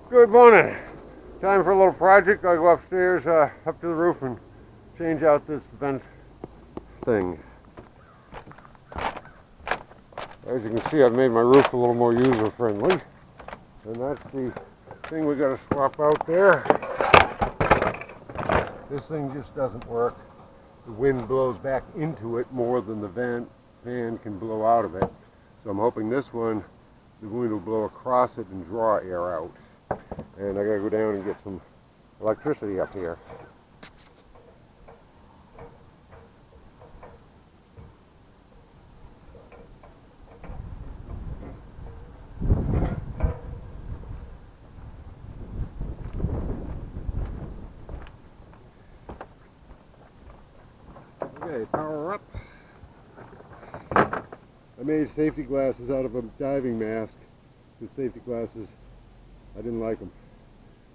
Good morning. Time for a little project. I go upstairs, up to the roof and change out this vent thing. As you can see, I've made my roof a little more user-friendly. And that's the thing we got to swap out there. This thing just doesn't work. The wind blows back into it more than the fan can blow out of it. So I'm hoping this one, the wind will blow across it and draw air out. And I gotta go down and get some electricity up here. Okay, power up. I made safety glasses out of a diving mask. The safety glasses, I didn't like them.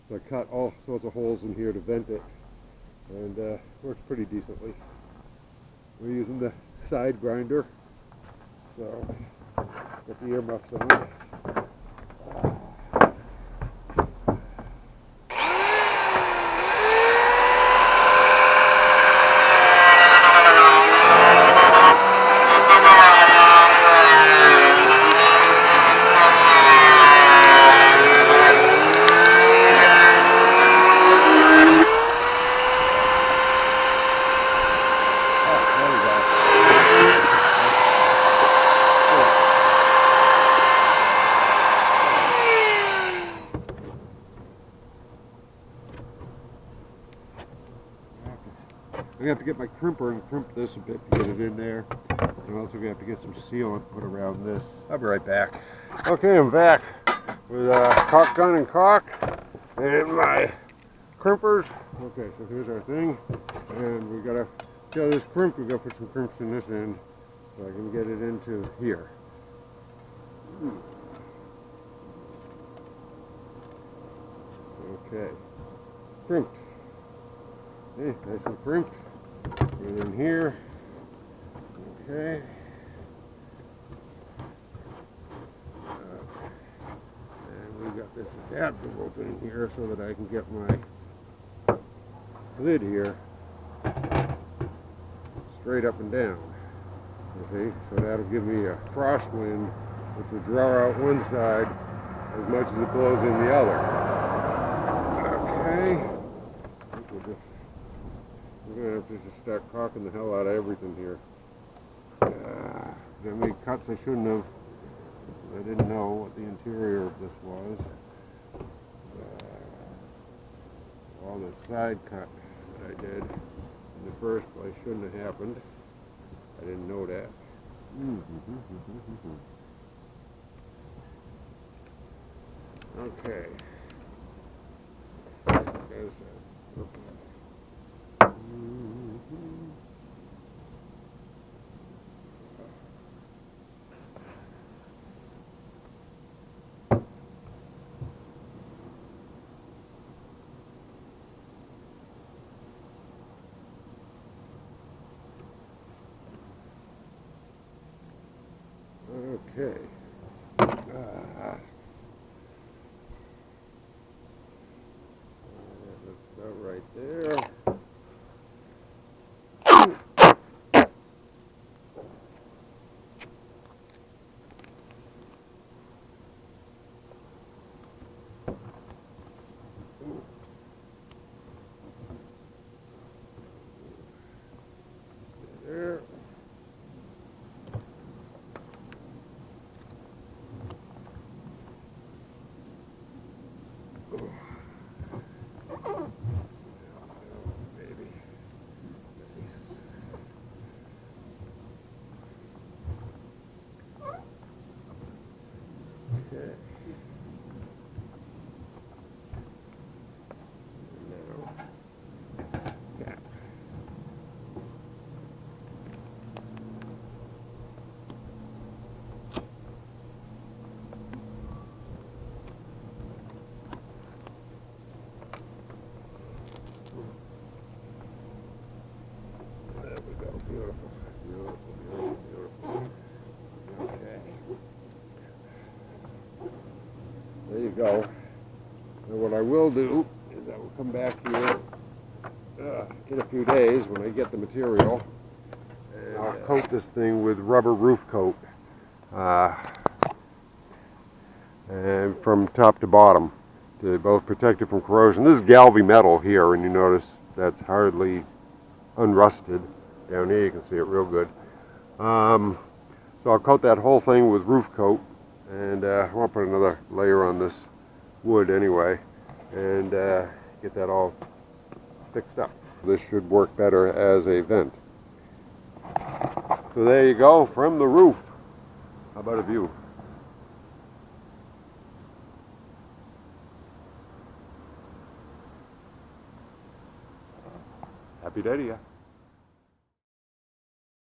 So I cut all sorts of holes in here to vent it. And works pretty decently. We're using the side grinder. So, got the earmuffs on. I'm going to have to get my crimper and crimp this a bit to get it in there. I'm also going to have to get some sealant put around this. I'll be right back. Okay, I'm back with a caulk gun and caulk and my crimpers. Okay, so here's our thing. And we got to kill this crimp. We've got to put some crimps in this end so I can get it into here. Okay, crimped. Okay, nice and crimped. And in here, okay. And we've got this adaptive opening here so that I can get my lid here straight up and down. Okay, so that'll give me a crosswind, which will draw out one side as much as it blows in the other. Okay. We're going to have to just start caulking the hell out of everything here. I made cuts I shouldn't have. I didn't know what the interior of this was. All the side cut that I did in the first place shouldn't have happened. I didn't know that. Okay. There's that. Okay. Okay. That's about right there. There. Okay. Now, cap. There we go. Beautiful. Beautiful, beautiful, beautiful. Okay. There you go. So what I will do is I will come back here in a few days when I get the material, and I'll coat this thing with rubber roof coat, and from top to bottom, to both protect it from corrosion. This is galvy metal here, and you notice that's hardly unrusted. Down here you can see it real good. So I'll coat that whole thing with roof coat, and I want to put another layer on this wood anyway, and get that all fixed up. This should work better as a vent. So there you go, from the roof. How about a view? Happy day to you.